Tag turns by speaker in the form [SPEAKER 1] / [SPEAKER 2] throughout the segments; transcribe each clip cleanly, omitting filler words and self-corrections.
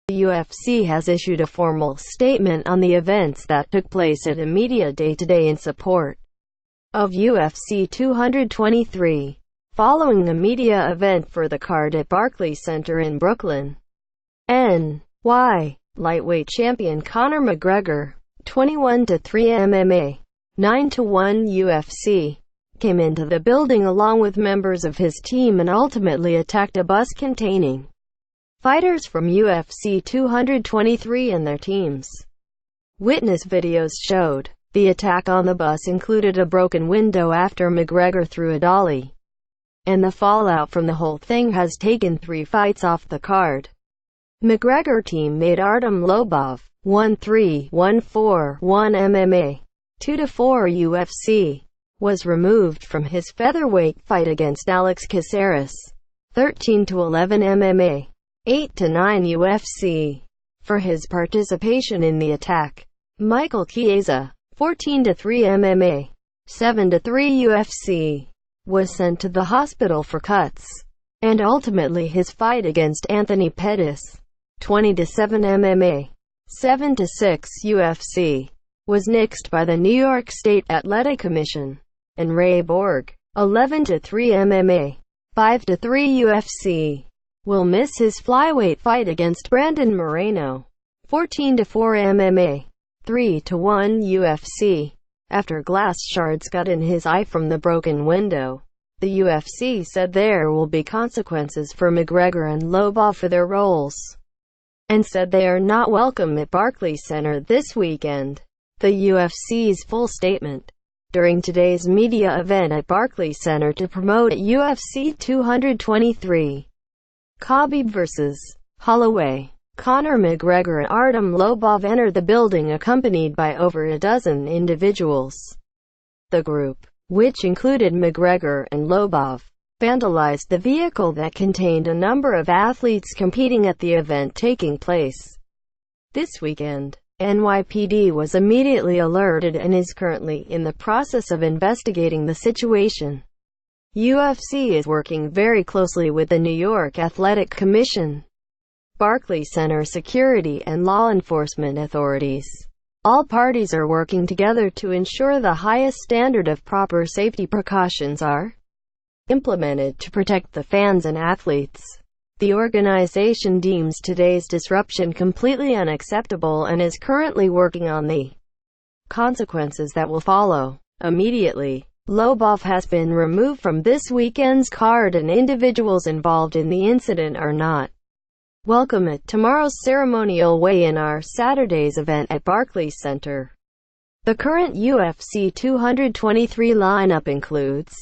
[SPEAKER 1] The UFC has issued a formal statement on the events that took place at a media day today in support of UFC 223, following a media event for the card at Barclays Center in Brooklyn, NY. Lightweight champion Conor McGregor, 21-3 MMA, 9-1 UFC, came into the building along with members of his team and ultimately attacked a bus containing fighters from UFC 223 and their teams. Witness videos showed the attack on the bus included a broken window after McGregor threw a dolly, and the fallout from the whole thing has taken 3 fights off the card. McGregor teammate Artem Lobov, 1-3, 1-4, 1 MMA, 2-4 UFC, was removed from his featherweight fight against Alex Caceres, 13-11 MMA, 8-9 UFC, for his participation in the attack. Michael Chiesa, 14-3 MMA, 7-3 UFC, was sent to the hospital for cuts, and ultimately his fight against Anthony Pettis, 20-7 MMA, 7-6 UFC, was nixed by the New York State Athletic Commission, and Ray Borg, 11-3 MMA, 5-3 UFC, will miss his flyweight fight against Brandon Moreno, 14-4 MMA, 3-1 UFC, after glass shards got in his eye from the broken window. The UFC said there will be consequences for McGregor and Lobov for their roles, and said they are not welcome at Barclays Center this weekend. The UFC's full statement during today's media event at Barclays Center to promote UFC 223. Khabib vs. Holloway. Conor McGregor and Artem Lobov entered the building accompanied by over a dozen individuals. The group, which included McGregor and Lobov, vandalized the vehicle that contained a number of athletes competing at the event taking place this weekend. NYPD was immediately alerted and is currently in the process of investigating the situation. UFC is working very closely with the New York Athletic Commission, Barclays Center security and law enforcement authorities. All parties are working together to ensure the highest standard of proper safety precautions are implemented to protect the fans and athletes. The organization deems today's disruption completely unacceptable and is currently working on the consequences that will follow. Immediately, Lobov has been removed from this weekend's card and individuals involved in the incident are not welcome at tomorrow's ceremonial weigh-in or Saturday's event at Barclays Center. The current UFC 223 lineup includes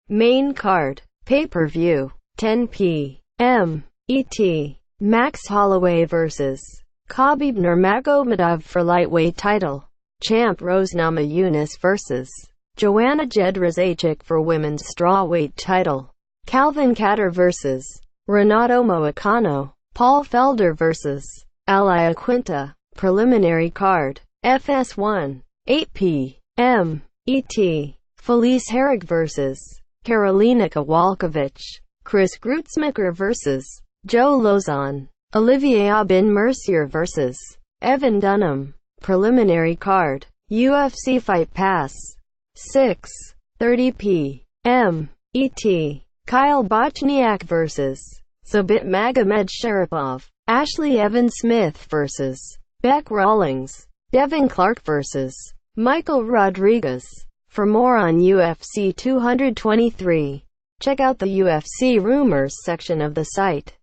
[SPEAKER 1] main card, pay-per-view, 10 p.m. ET, Max Holloway vs. Khabib Nurmagomedov for lightweight title, champ Rose Namajunas vs. Joanna Jedrzejczyk for women's strawweight title, Calvin Kattar vs. Renato Moicano, Paul Felder vs. Al Iaquinta, preliminary card, FS1, 8 p.m. ET, Felice Herrig vs. Karolina Kowalkiewicz, Chris Gruetzemacher vs. Joe Lozon, Olivier Aubin-Mercier vs. Evan Dunham, preliminary card, UFC Fight Pass, 6:30 p.m. ET, Kyle Bochniak vs. Zabit Magomedsharipov, Ashley Evans-Smith vs. Beck Rawlings, Devin Clark vs. Michael Rodriguez. For more on UFC 223, check out the UFC Rumors section of the site.